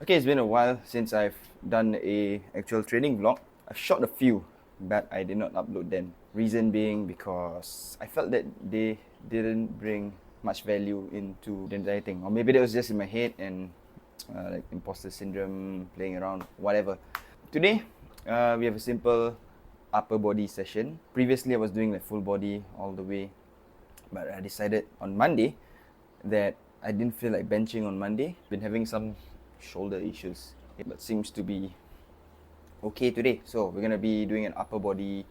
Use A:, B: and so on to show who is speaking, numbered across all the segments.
A: Okay, it's been a while since I've done a actual training vlog. I've shot a few, but I did not upload them. Reason being because I felt that they didn't bring much value into the entire thing. Or maybe that was just in my head and like imposter syndrome playing around, whatever. Today, we have a simple upper body session. Previously, I was doing like full body all the way, but I decided on Monday that I didn't feel like benching on Monday. Been having some shoulder issues, but seems to be okay today. So we're gonna be doing an upper body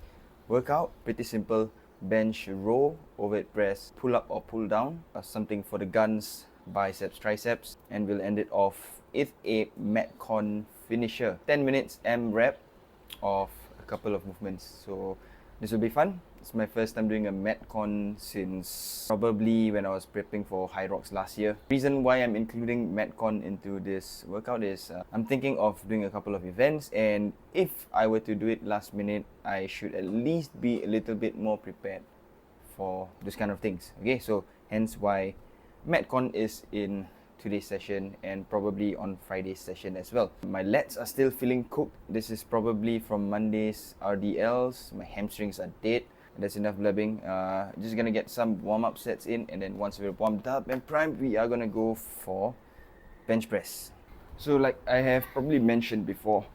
A: workout. Pretty simple: bench, row, overhead press, pull up or pull down, something for the guns, biceps, triceps, and we'll end it off with a metcon finisher. 10 minutes M rep of a couple of movements. So this will be fun. It's my first time doing a metcon since probably when I was prepping for High Rocks last year. Reason why I'm including metcon into this workout is I'm thinking of doing a couple of events, and if I were to do it last minute, I should at least be a little bit more prepared for this kind of things. Okay, so hence why metcon is in today's session and probably on Friday's session as well. My lats are still feeling cooked. This is probably from Monday's RDLs. My hamstrings are dead. That's enough blabbing. Just gonna get some warm-up sets in, and then once we're warmed up and primed, we are gonna go for bench press. So like I have probably mentioned before,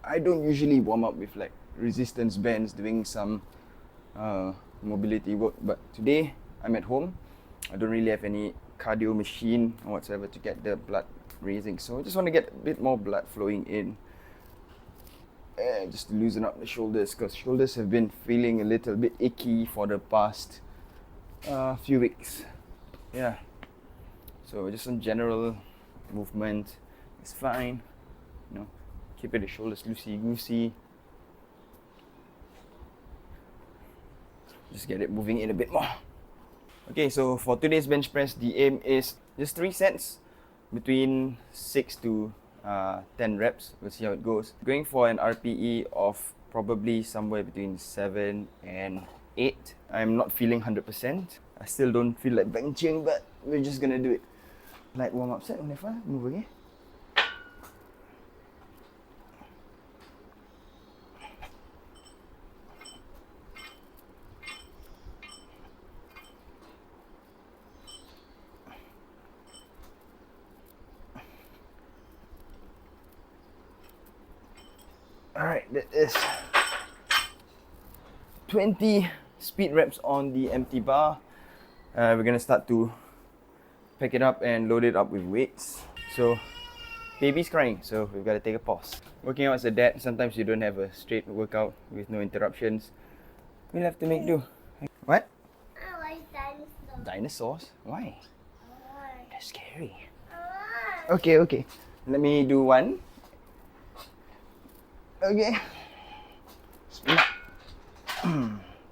A: I don't usually warm up with like resistance bands doing some mobility work, but today I'm at home. I don't really have any cardio machine or whatsoever to get the blood raising, so I just want to get a bit more blood flowing in, just to loosen up the shoulders, because shoulders have been feeling a little bit icky for the past few weeks. Yeah, so just some general movement is fine, you know, keeping the shoulders loosey goosey, just get it moving in a bit more. Okay, so for today's bench press, the aim is just 3 sets between 6 to 10 reps. We'll see how it goes. Going for an RPE of probably somewhere between 7 and 8. I'm not feeling 100%. I still don't feel like benching, but we're just gonna do it. Light warm up set, Unefa, move again. Alright, that is 20 speed reps on the empty bar. We're gonna start to pack it up and load it up with weights. So, baby's crying, so we've gotta take a pause. Working out as a dad, sometimes you don't have a straight workout with no interruptions. We'll have to make do. What?
B: I like dinosaurs.
A: Dinosaurs? Why? They're scary.
B: I
A: Okay. Let me do one. Okay. Spin up.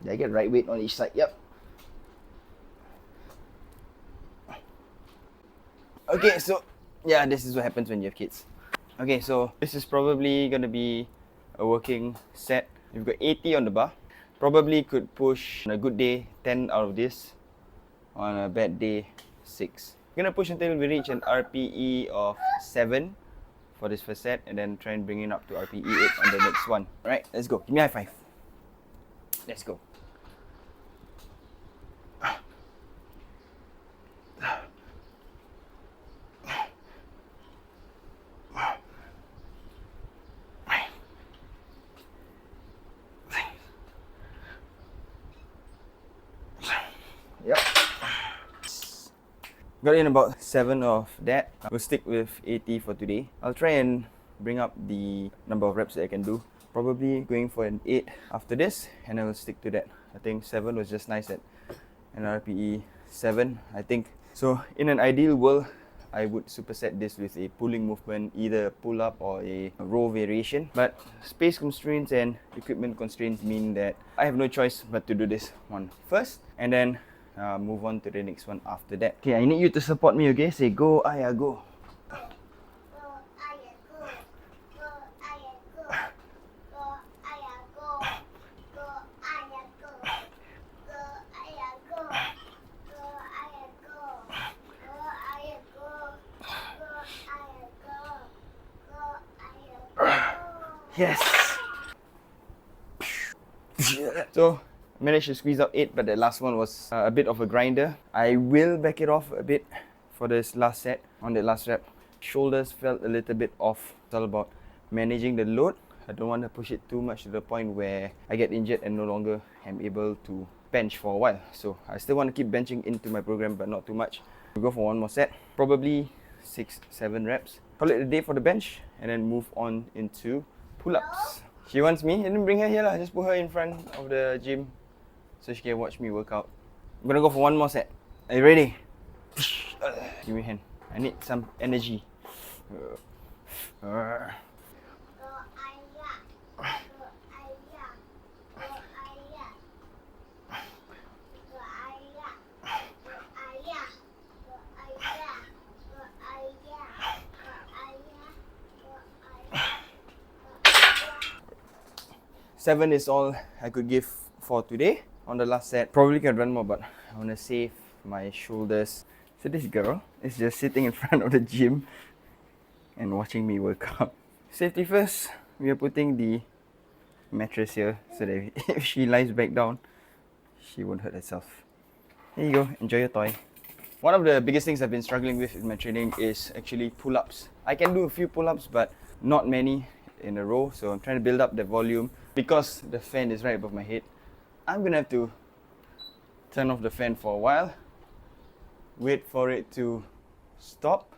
A: Did I get right weight on each side? Yep. Okay, so yeah, this is what happens when you have kids. Okay, so this is probably gonna be a working set. You've got 80 on the bar. Probably could push on a good day 10 out of this. On a bad day, 6. We're gonna push until we reach an RPE of 7 for this first set, and then try and bring it up to RPE 8 on the next one. Alright, let's go. Give me a high five. Let's go. Yep. Got in about 7 of that. We'll stick with 80 for today. I'll try and bring up the number of reps that I can do. Probably going for an 8 after this, and I will stick to that. I think 7 was just nice at an RPE 7, I think. So in an ideal world, I would superset this with a pulling movement, either pull up or a row variation. But space constraints and equipment constraints mean that I have no choice but to do this one first, and then move on to the next one after that. Okay, I need you to support me, okay? Say go, Aya, go.
B: go. Go, Aya, go. Go, Aya, go. Go, Aya, go. Go, Aya, go. Go, Aya, go. Go, Aya, go. Go, Aya, go.
A: Yes! So, managed to squeeze out 8, but the last one was a bit of a grinder. I will back it off a bit for this last set, on that last rep. Shoulders felt a little bit off. It's all about managing the load. I don't want to push it too much to the point where I get injured and no longer am able to bench for a while. So I still want to keep benching into my program, but not too much. We'll go for one more set, probably 6-7 reps. Call it a day for the bench and then move on into pull-ups. She wants me, I didn't bring her here lah. Just put her in front of the gym so she can watch me work out. I'm gonna go for one more set. Are you ready? Give me a hand. I need some energy. Seven is all I could give for today. On the last set, probably can run more, but I want to save my shoulders. So this girl is just sitting in front of the gym and watching me work out. Safety first, we are putting the mattress here so that if she lies back down, she won't hurt herself. Here you go, enjoy your toy. One of the biggest things I've been struggling with in my training is actually pull-ups. I can do a few pull-ups, but not many in a row, so I'm trying to build up the volume. Because the fan is right above my head, I'm gonna have to turn off the fan for a while, wait for it to stop,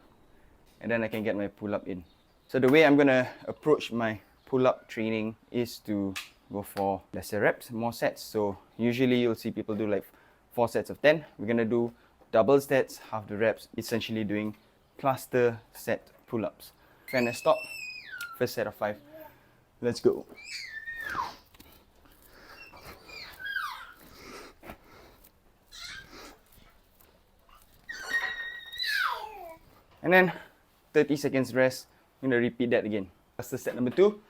A: and then I can get my pull-up in. So the way I'm gonna approach my pull-up training is to go for lesser reps, more sets. So usually you'll see people do like 4 sets of 10. We're gonna do double sets, half the reps, essentially doing cluster set pull-ups. Fan has stopped. First set of 5. Let's go. And then 30 seconds rest. I'm gonna repeat that again. That's the set number 2.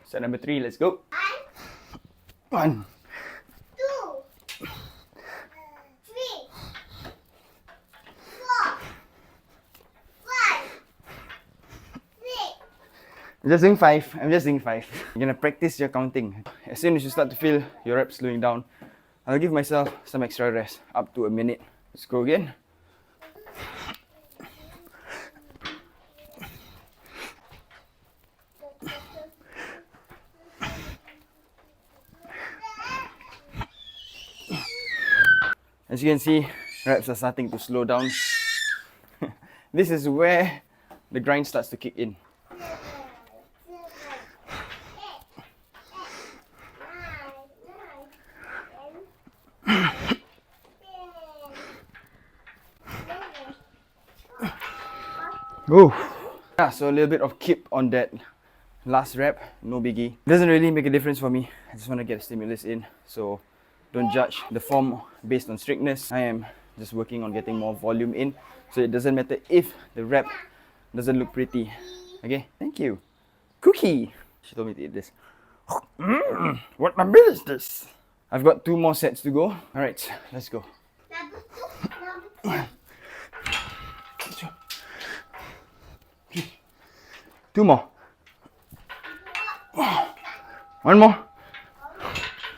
A: Set number 3, let's go. 1,
B: 2, 3, 4, 5, 6.
A: I'm just doing 5. I'm just doing 5. You're gonna practice your counting. As soon as you start to feel your reps slowing down, I'll give myself some extra rest, up to a minute. Let's go again. As you can see, reps are starting to slow down. This is where the grind starts to kick in. Go! Yeah, so a little bit of keep on that last rep, no biggie. It doesn't really make a difference for me. I just want to get a stimulus in, so don't judge the form based on strictness. I am just working on getting more volume in, so it doesn't matter if the rep doesn't look pretty. Okay, thank you. Cookie! She told me to eat this. What number is this? I've got 2 more sets to go. Alright, let's go.
B: Number 2, number 2.
A: 2 more. 1 more.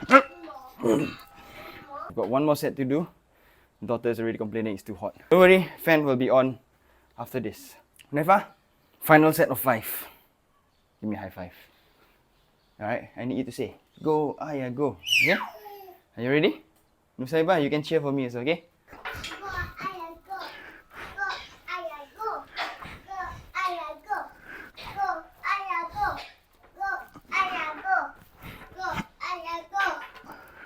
A: I've got 1 more set to do. Daughter is already complaining it's too hot. Don't worry, fan will be on after this. Neva, final set of 5. Give me a high 5. Alright, I need you to say, go, Aya, go. Okay? Are you ready? Nusaiba, you can cheer for me, it's okay?
B: Go, Aya, go. Go, Aya, go. Go, Aya, go. Go, Aya, go. Go, Aya, go. Go, Aya, go.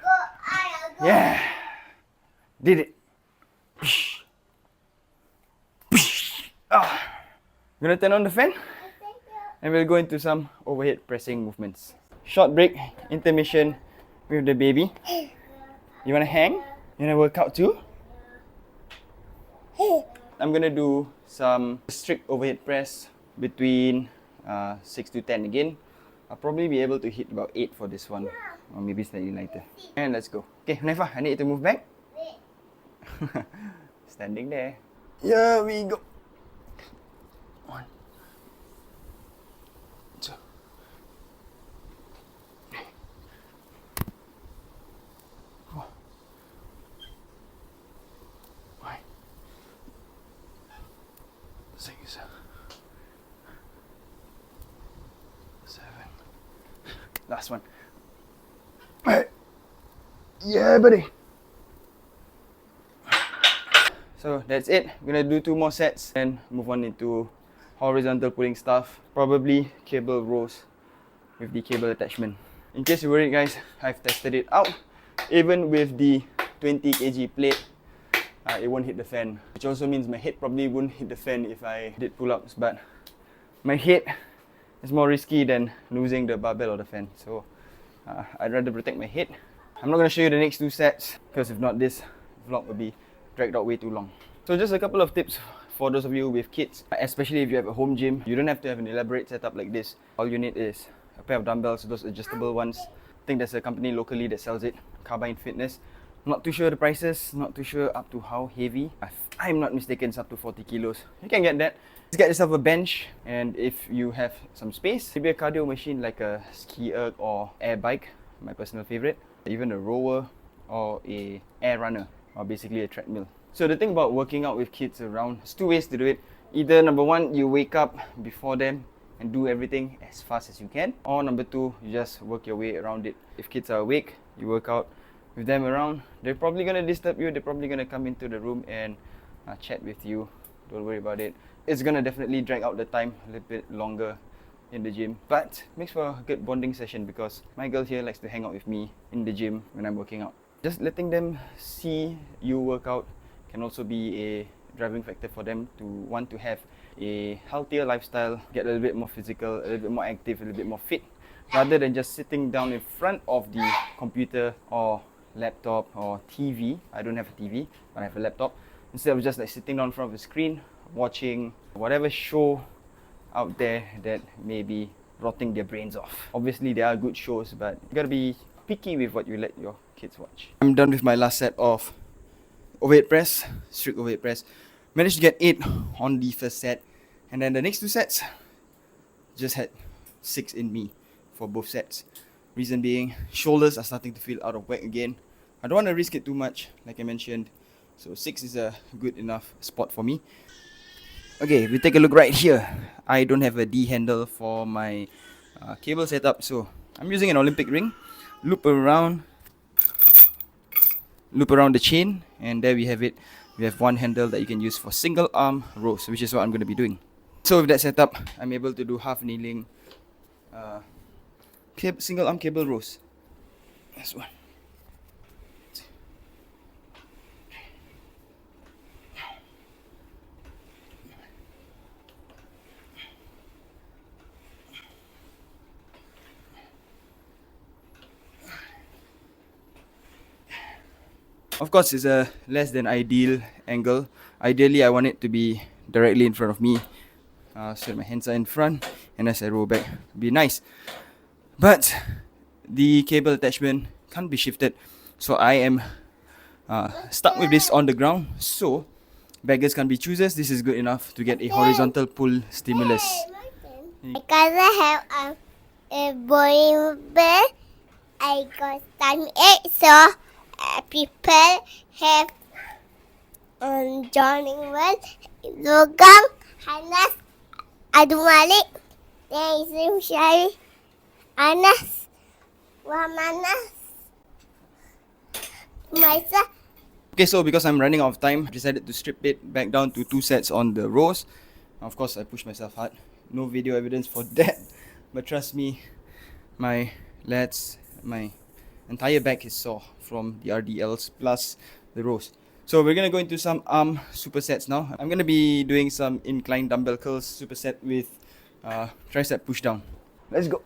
B: Go, Aya, go.
A: Yeah! Did it! I'm gonna turn on the fan and we'll go into some overhead pressing movements. Short break, intermission with the baby. You wanna hang? You wanna work out too? I'm gonna do some strict overhead press between 6 to 10 again. I'll probably be able to hit about 8 for this one. or maybe slightly lighter. And let's go. Okay, Nefa, I need you to move back.
B: Wait.
A: Standing there. Here we go. 1, 2, 3, 4, 5, 6, 7. Last one. Alright. Yeah, buddy. So that's it. We're gonna do 2 more sets and move on into horizontal pulling stuff. Probably cable rows with the cable attachment. In case you're worried guys, I've tested it out. Even with the 20 kg plate, it won't hit the fan. Which also means my head probably wouldn't hit the fan if I did pull-ups. But my head is more risky than losing the barbell or the fan. So I'd rather protect my head. I'm not going to show you the next 2 sets because if not, this vlog will be dragged out way too long. So just a couple of tips for those of you with kids, especially if you have a home gym. You don't have to have an elaborate setup like this. All you need is a pair of dumbbells, those adjustable ones. I think there's a company locally that sells it, Carbine Fitness. Not too sure the prices, not too sure up to how heavy. If I'm not mistaken, it's up to 40 kilos. You can get that. Just get yourself a bench, and if you have some space, maybe a cardio machine like a ski erg or air bike, my personal favorite. Even a rower or a air runner, or basically a treadmill. So the thing about working out with kids around, there's 2 ways to do it. Either number 1, you wake up before them and do everything as fast as you can, or number 2, you just work your way around it. If kids are awake, you work out with them around. They're probably gonna disturb you. They're probably gonna come into the room and chat with you. Don't worry about it. It's gonna definitely drag out the time a little bit longer in the gym, but makes for a good bonding session because my girl here likes to hang out with me in the gym when I'm working out. Just letting them see you work out can also be a driving factor for them to want to have a healthier lifestyle, get a little bit more physical, a little bit more active, a little bit more fit, rather than just sitting down in front of the computer or laptop or TV. I don't have a TV, but I have a laptop. Instead of just like sitting down in front of the screen, watching whatever show out there that may be rotting their brains off. Obviously there are good shows, but you gotta be picky with what you let your kids watch. I'm done with my last set of overhead press, strict overhead press. Managed to get 8 on the first set, and then the next 2 sets just had 6 in me for both sets. Reason being, shoulders are starting to feel out of whack again. I don't want to risk it too much, like I mentioned. So 6 is a good enough spot for me. Okay, we take a look right here. I don't have a D handle for my cable setup, so I'm using an Olympic ring. Loop around the chain, and there we have it. We have one handle that you can use for single arm rows, which is what I'm going to be doing. So with that setup, I'm able to do half kneeling single arm cable rows. That's one. Of course, it's a less than ideal angle. Ideally, I want it to be directly in front of me. So my hands are in front, and as I roll back, it'll be nice. But the cable attachment can't be shifted, so I am stuck with this on the ground. So beggars can't be choosers. This is good enough to get a horizontal pull stimulus.
B: Because I have a boring bed, I got time 8, so people have joining well, Logang, Hanas, Adu Malik, then Isrim Syari, Anas, Wamanas, myself.
A: Okay, so because I'm running out of time, I decided to strip it back down to 2 sets on the rows. Of course, I pushed myself hard. No video evidence for that, but trust me, my lats, my entire back is sore from the RDLs plus the rows. So we're gonna go into some arm supersets now. I'm gonna be doing some incline dumbbell curls superset with tricep push down. Let's go.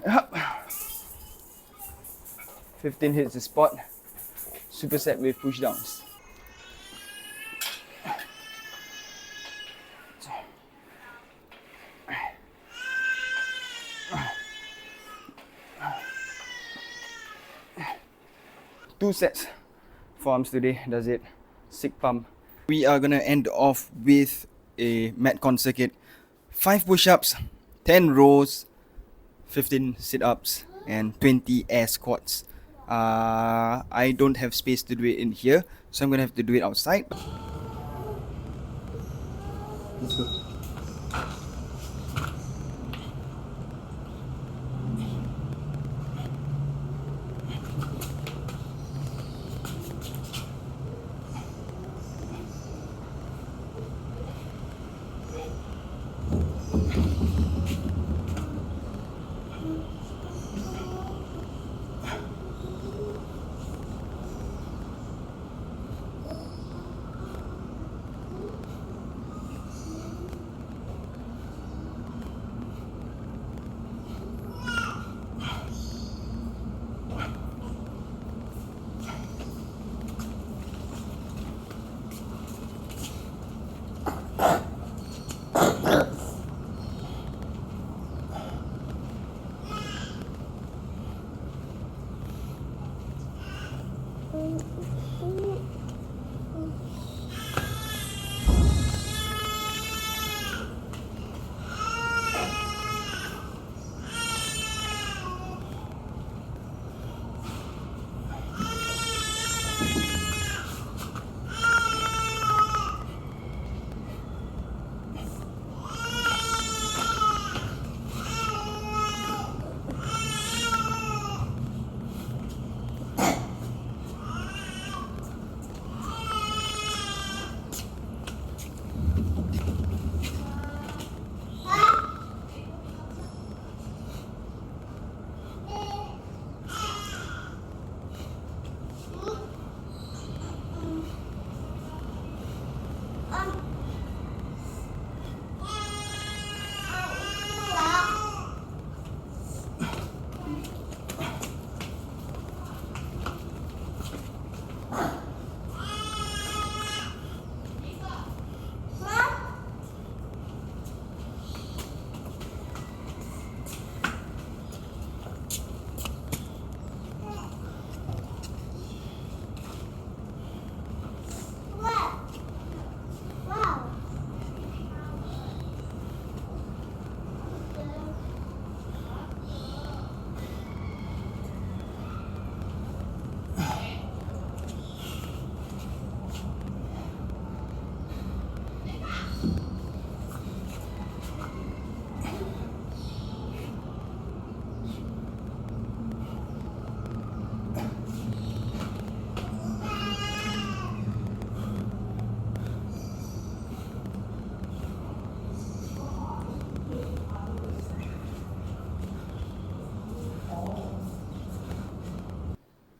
A: Up. 15 hits the spot. Superset with push downs. Two sets for arms today, does it. Sick pump. We are gonna end off with a Metcon circuit. 5 push-ups, 10 rows, 15 sit-ups, and 20 air squats. I don't have space to do it in here, so I'm gonna have to do it outside. Let's go.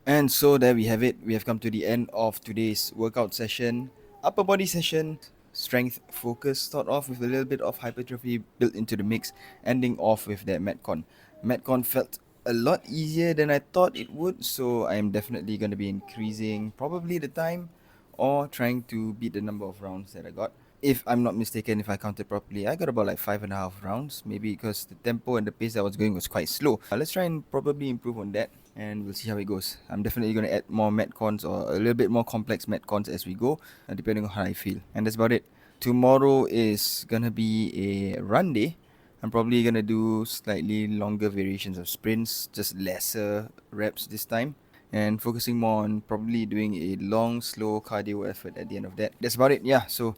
A: And so there we have it. We have come to the end of today's workout session. Upper body session, strength focus. Start off with a little bit of hypertrophy built into the mix, ending off with that Metcon. Metcon felt a lot easier than I thought it would, so I am definitely going to be increasing probably the time or trying to beat the number of rounds that I got. If I'm not mistaken, if I counted properly, I got about like 5.5 rounds, maybe because the tempo and the pace I was going was quite slow. Let's try and probably improve on that, and we'll see how it goes. I'm definitely going to add more Metcons or a little bit more complex Metcons as we go, depending on how I feel. And that's about it. Tomorrow is going to be a run day. I'm probably going to do slightly longer variations of sprints, just lesser reps this time, and focusing more on probably doing a long, slow cardio effort at the end of that. That's about it. Yeah, so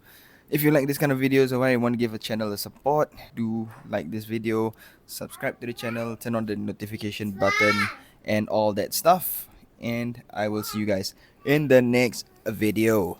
A: if you like this kind of videos or want to give a channel a support, do like this video, subscribe to the channel, turn on the notification button and all that stuff. And I will see you guys in the next video.